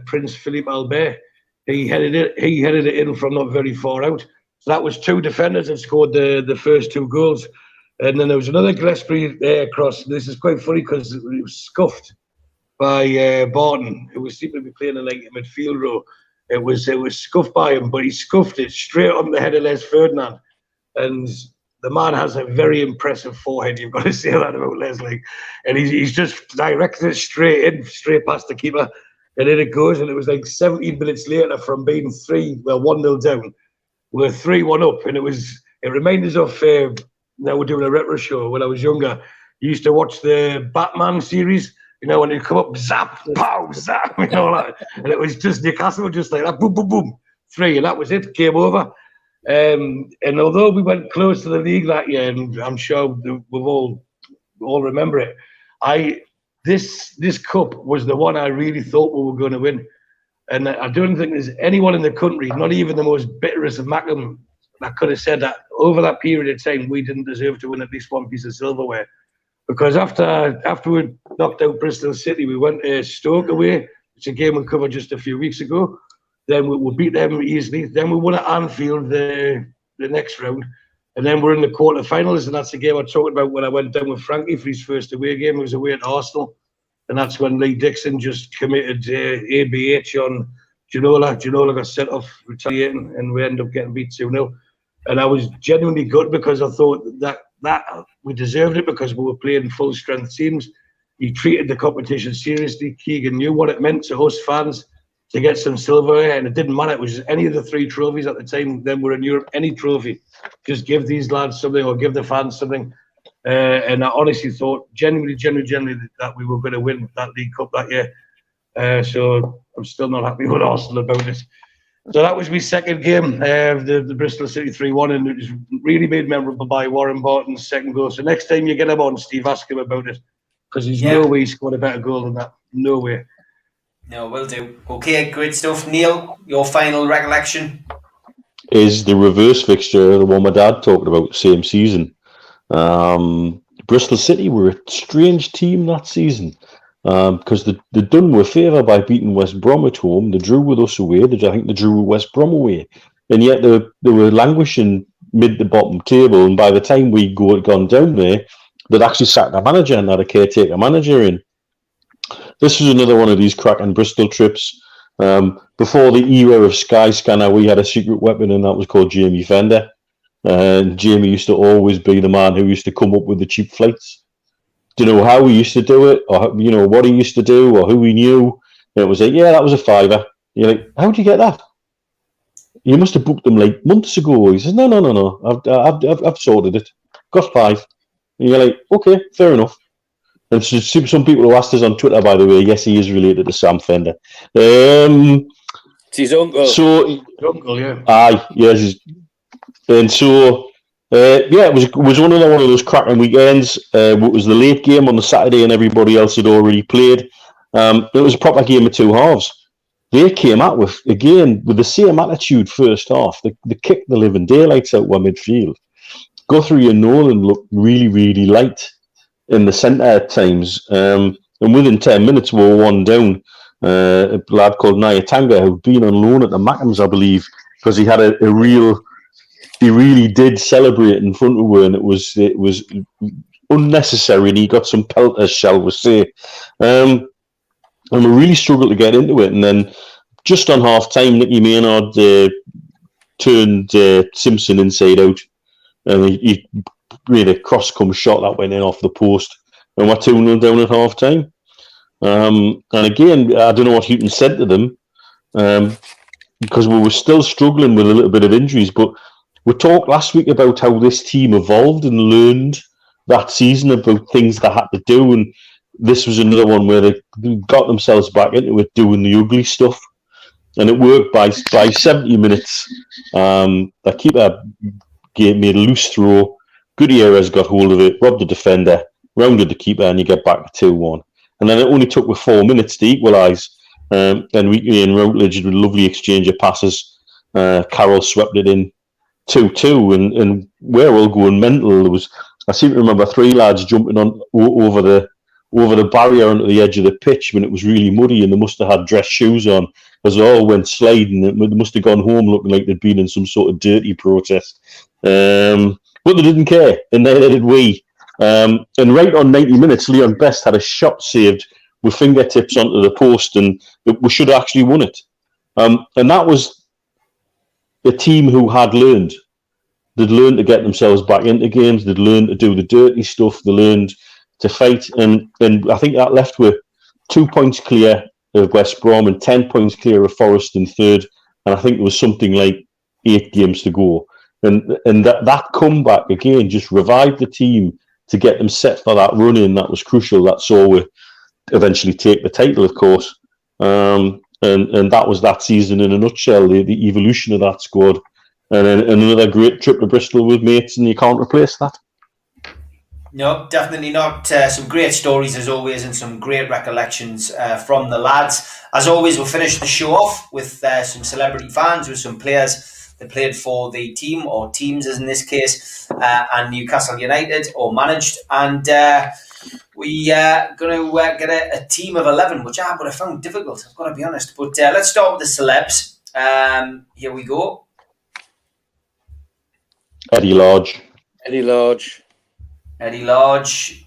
Prince Philippe Albert, he headed it in from not very far out. So that was two defenders that scored the first two goals. And then there was another Gillespie cross. This is quite funny because it was scuffed by Barton, who was seeming to be playing in a midfield row. It was scuffed by him, but he scuffed it straight on the head of Les Ferdinand. And the man has a very impressive forehead. You've got to say that about Leslie. And he's just directed it straight past the keeper. And in it goes. And it was like 17 minutes later from being 1-0 down. We're 3-1 up. And it reminded us of, now we're doing a retro show when I was younger. You used to watch the Batman series. You know, when you come up, zap, pow, zap, you know, like, and it was just Newcastle, just like that, boom, boom, boom, 3, and that was it, game over. And although we went close to the league that year, and I'm sure we've all remember it, this cup was the one I really thought we were going to win. And I don't think there's anyone in the country, not even the most bitterest of Mackem, that could have said that over that period of time we didn't deserve to win at least one piece of silverware. Because after we knocked out Bristol City, we went to Stoke away, which a game we covered just a few weeks ago. Then we beat them easily. Then we won at Anfield the next round. And then we're in the quarterfinals, and that's the game I talked about when I went down with Frankie for his first away game. It was away at Arsenal. And that's when Lee Dixon just committed ABH on Ginola. Ginola got sent off retaliating, and we ended up getting beat 2-0. And I was genuinely good because I thought that we deserved it because we were playing full strength teams. He treated the competition seriously. Keegan knew what it meant to us fans to get some silverware, and it didn't matter. It was any of the 3 trophies at the time. Then we're in Europe, any trophy. Just give these lads something or give the fans something. And I honestly thought, genuinely, that we were going to win that League Cup that year. So I'm still not happy with Arsenal about it. So that was my second game, the Bristol City 3-1, and it was really made memorable by Warren Barton's second goal. So next time you get him on, Steve, ask him about it, because there's no way he scored a better goal than that. No way. No, will do. Okay, great stuff. Neil, your final recollection? Is the reverse fixture, the one my dad talked about, same season. Bristol City were a strange team that season. Because they done me a favour by beating West Brom at home. They drew with us away. I think they drew with West Brom away. And yet they were languishing mid the bottom table. And by the time we gone down there, they'd actually sacked a manager and had a caretaker manager in. This was another one of these cracking Bristol trips. Before the era of Skyscanner, we had a secret weapon, and that was called Jamie Fender. And Jamie used to always be the man who used to come up with the cheap flights. Do you know how he used to do it, or you know what he used to do, or who he knew? And it was like, yeah, that was a £5. You're like, how'd you get that? You must have booked them like months ago. He says, no, I've sorted it. Got 5. And you're like, okay, fair enough. And so some people who asked us on Twitter, by the way, yes, he is related to Sam Fender. It's his uncle. So, his uncle, yeah. Aye, yes. And so. It was one of those cracking weekends. It was the late game on the Saturday, and everybody else had already played. It was a proper game of 2 halves. They came out with the same attitude first half. They kicked the living daylights out with midfield. Guthrie and Nolan looked really, really light in the centre at times. And within 10 minutes, we were 1 down. A lad called Nyatanga, who'd been on loan at the Mackems, I believe, because he had he really did celebrate in front of her, and it was unnecessary, and he got some pelters, shall we say. And we really struggled to get into it. And then just on half-time, Nicky Maynard turned Simpson inside out, and he made a cross-come shot that went in off the post, and we're 2-0 down at half-time. And again, I don't know what Houghton said to them, because we were still struggling with a little bit of injuries, but we talked last week about how this team evolved and learned that season about things they had to do, and this was another one where they got themselves back into it, doing the ugly stuff, and it worked by 70 minutes. The keeper made a loose throw. Gutierrez got hold of it, robbed the defender, rounded the keeper, and you get back to 2-1. And then it only took with 4 minutes to equalise. And Wheatley and Routledge did a lovely exchange of passes. Carroll swept it in 2-2, and we're all going mental. I seem to remember 3 lads jumping on over the barrier onto the edge of the pitch when it was really muddy, and they must have had dress shoes on as they all went sliding. They must have gone home looking like they'd been in some sort of dirty protest. But they didn't care, and neither did we. And right on 90 minutes, Leon Best had a shot saved with fingertips onto the post, and we should have actually won it. And that was a team who had learned. They'd learned to get themselves back into games. They'd learned to do the dirty stuff. They learned to fight. And I think that left with 2 points clear of West Brom and 10 points clear of Forest in third. And I think there was something like 8 games to go. And that comeback, again, just revived the team to get them set for that run-in. That was crucial. That saw we eventually take the title, of course. And that was that season in a nutshell, the evolution of that squad. And then another great trip to Bristol with mates, and you can't replace that. No, definitely not. Some great stories as always, and some great recollections from the lads. As always, we'll finish the show off with some celebrity fans, with some players that played for the team, or teams as in this case, and Newcastle United, or managed. And we are going to get a team of 11, which I would have found difficult, I've got to be honest. But let's start with the celebs. Here we go. Eddie Large. Eddie Large. Eddie Large.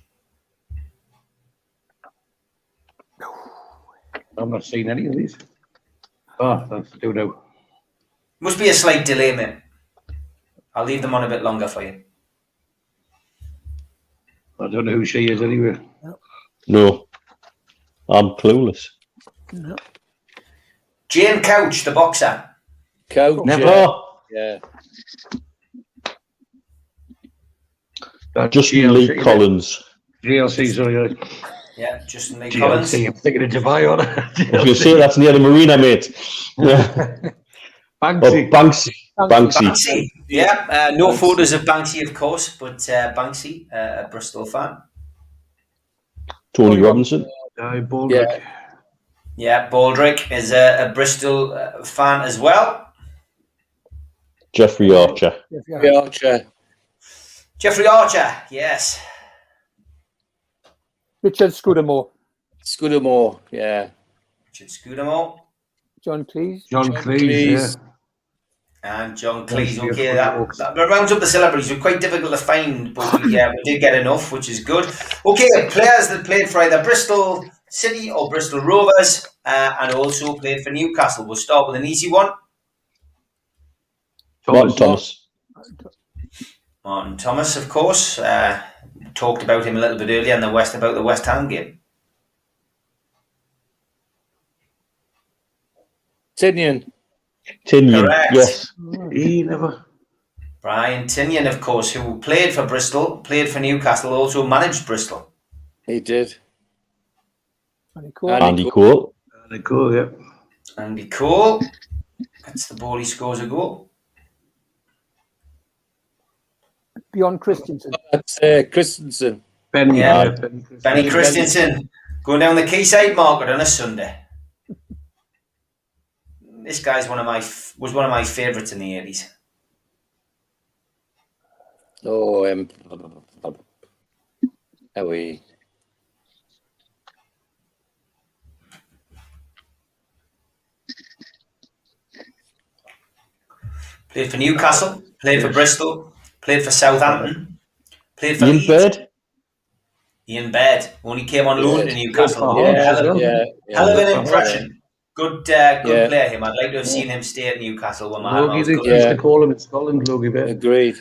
I've not seen any of these. Oh, that's do now. Must be a slight delay, mate. I'll leave them on a bit longer for you. I don't know who she is anyway. No. I'm clueless. No. Jane Couch, the boxer. Couch. Never. Yeah. Justin Lee Collins. GLC, sorry. Yeah, Justin Lee Collins. GLC, I'm thinking of Dubai on I was going to say that's near the marina, mate. Banksy. Banksy. Yeah, no photos of Banksy, of course, but Banksy, a Bristol fan. Tony Robinson. Baldrick. Yeah, Baldrick is a Bristol fan as well. Jeffrey Archer. Jeffrey Archer, yes. Richard Scudamore. Scudamore, yeah. Richard Scudamore. John Cleese. John Cleese, yeah. And John Cleese. Okay, that rounds up the celebrities. Were quite difficult to find, but we did get enough, which is good. Okay, players that played for either Bristol City or Bristol Rovers, and also played for Newcastle. We'll start with an easy one. Martin Thomas. Martin Thomas, of course. Talked about him a little bit earlier in the West Ham game. Tinian, Correct. Yes. He never. Brian Tinian, of course, who played for Bristol, played for Newcastle, also managed Bristol. he did. Andy Cole. Andy Cole. Cool, yeah. Andy Cole. That's the ball, he scores a goal. Bjorn Christensen. That's Christensen. Benny Christensen. Going down the quayside market on a Sunday. This guy's was one of my favourites in the 80s. Oh, are we? Played for Newcastle, played for Bristol, played for Southampton, played for Ian Leeds. Baird. Ian Baird only came on loan to Newcastle. Hell of an impression. Good player, him. I'd like to have seen him stay at Newcastle when my Logie, they used to call him in Scotland, Logie Baird. Agreed.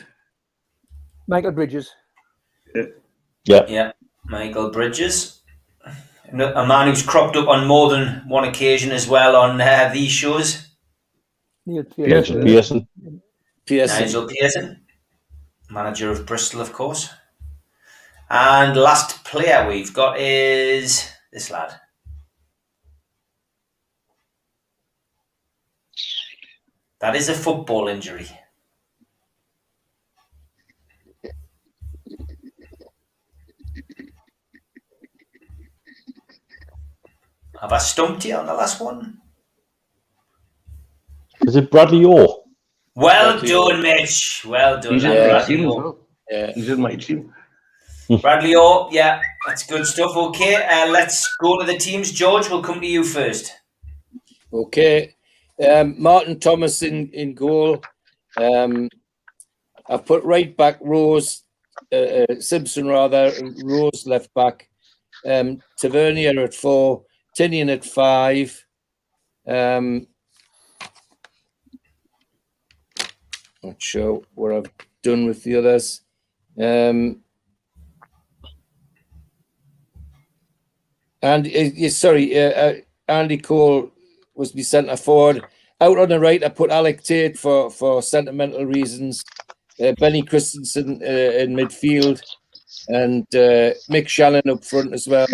Michael Bridges. Yeah. Michael Bridges. A man who's cropped up on more than one occasion as well on these shows. Neil Pearson. Nigel Pearson. Manager of Bristol, of course. And last player we've got is this lad. That is a football injury. Have I stumped you on the last one? Is it Bradley Orr? Well done, Mitch. Well done. He's in my team as well. Yeah. He's in my team. Bradley Orr, yeah, that's good stuff. Okay, let's go to the teams. George, we'll come to you first. Okay. Martin Thomas in goal. I put right back Simpson Rose left back. Tavernier at 4, Tinian at 5. Not sure what I've done with the others. And Andy Cole was my centre forward. Out on the right, I put Alec Tate for sentimental reasons. Benny Christensen in midfield, and Mick Shannon up front as well,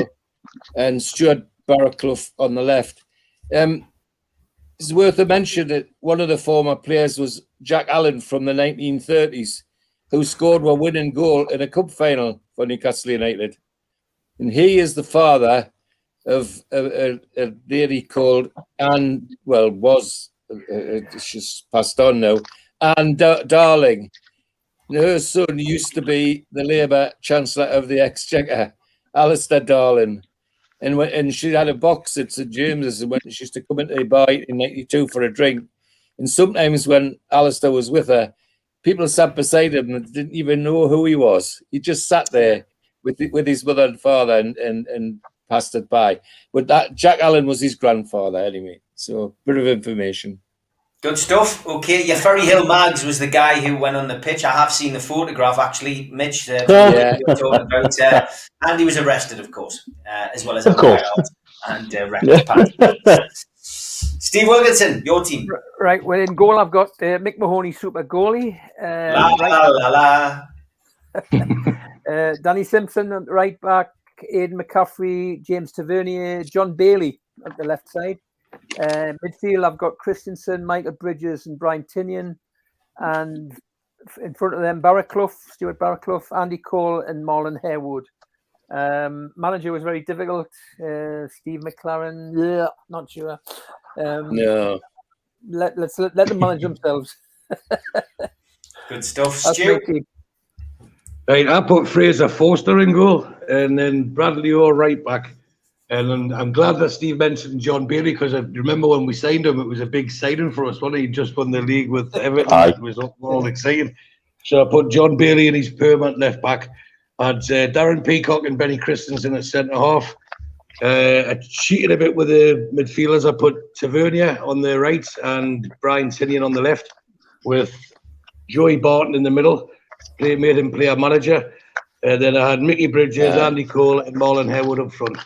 and Stuart Barraclough on the left. It's worth a mention that one of the former players was Jack Allen from the 1930s, who scored a winning goal in a cup final for Newcastle United. And he is the father of a lady called Anne, she's passed on now, Anne Darling. Her son used to be the Labour Chancellor of the Exchequer, Alistair Darling. And she had a box at St James's, and when she used to come into the bar in '92 for a drink. And sometimes when Alistair was with her, people sat beside him and didn't even know who he was. He just sat there with his mother and father and passed it by. But that Jack Allen was his grandfather anyway. So bit of information. Good stuff. Okay, your Ferry Hill Mags was the guy who went on the pitch. I have seen the photograph, actually, Mitch. You're talking about. And he was arrested, of course, as well as of course. And wrecked his pants. Steve Wilkinson, your team. Right, well, in goal, I've got Mick Mahoney, super goalie. Danny Simpson at right back, Aidan McCaffrey, James Tavernier, John Bailey at the left side. Midfield, I've got Christensen, Michael Bridges, and Brian Tinian, and in front of them, Stuart Barraclough, Andy Cole, and Marlon Harewood. Manager was very difficult. Steve McLaren, not sure. No, let them manage themselves. Good stuff, Stu. Right, I put Fraser Forster in goal, and then Bradley Orr right back. And I'm glad that Steve mentioned John Bailey, because I remember when we signed him, it was a big signing for us. When he just won the league with Everton, it was all exciting. So I put John Bailey in his permanent left back. I had Darren Peacock and Benny Christensen at centre half. I cheated a bit with the midfielders. I put Tavernier on the right and Brian Tinian on the left, with Joey Barton in the middle. Made him player manager. Then I had Mickey Bridges, Andy Cole, and Marlon Harewood up front.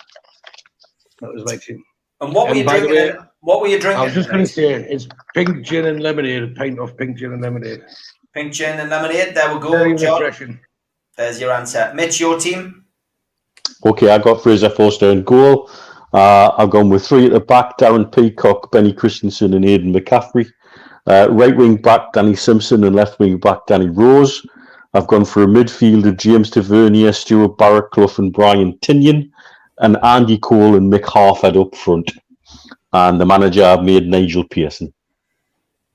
That was my team. And what were you drinking? What were you drinking? I was just going to say, it's pink gin and lemonade, a pint of pink gin and lemonade. Pink gin and lemonade, there we go, Very John. refreshing. There's your answer. Mitch, your team? Okay, I got Fraser Forster in goal. I've gone with three at the back, Darren Peacock, Benny Christensen and Aidan McCaffrey. Right wing back, Danny Simpson, and left wing back, Danny Rose. I've gone for a midfielder, James Tavernier, Stuart Barraclough and Brian Tinian, and Andy Cole and Mick Harford up front. And the manager, I've made Nigel Pearson.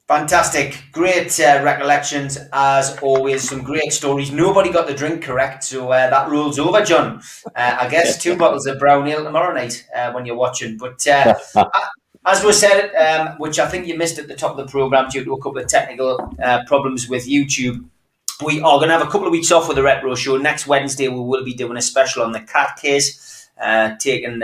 Fantastic. Great recollections, as always. Some great stories. Nobody got the drink correct, so that rolls over, John. I guess 2 bottles of brown ale tomorrow night when you're watching. But as we said, which I think you missed at the top of the programme due to a couple of technical problems with YouTube, we are going to have a couple of weeks off with the Retro Show. Next Wednesday, we will be doing a special on the cat case, taking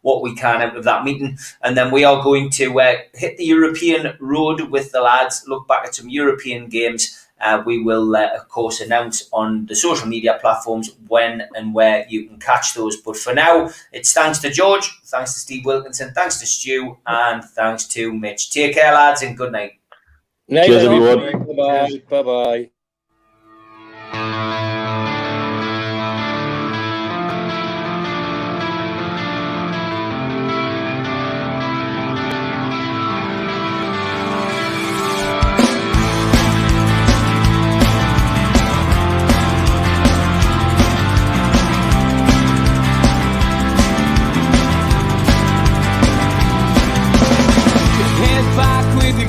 what we can out of that meeting. And then we are going to hit the European road with the lads, look back at some European games. We will, of course, announce on the social media platforms when and where you can catch those. But for now, it's thanks to George, thanks to Steve Wilkinson, thanks to Stu, and thanks to Mitch. Take care, lads, and good night. Cheers, everyone. Bye-bye. Bye-bye.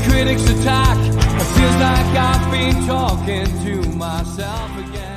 Critics attack. It feels like I've been talking to myself again.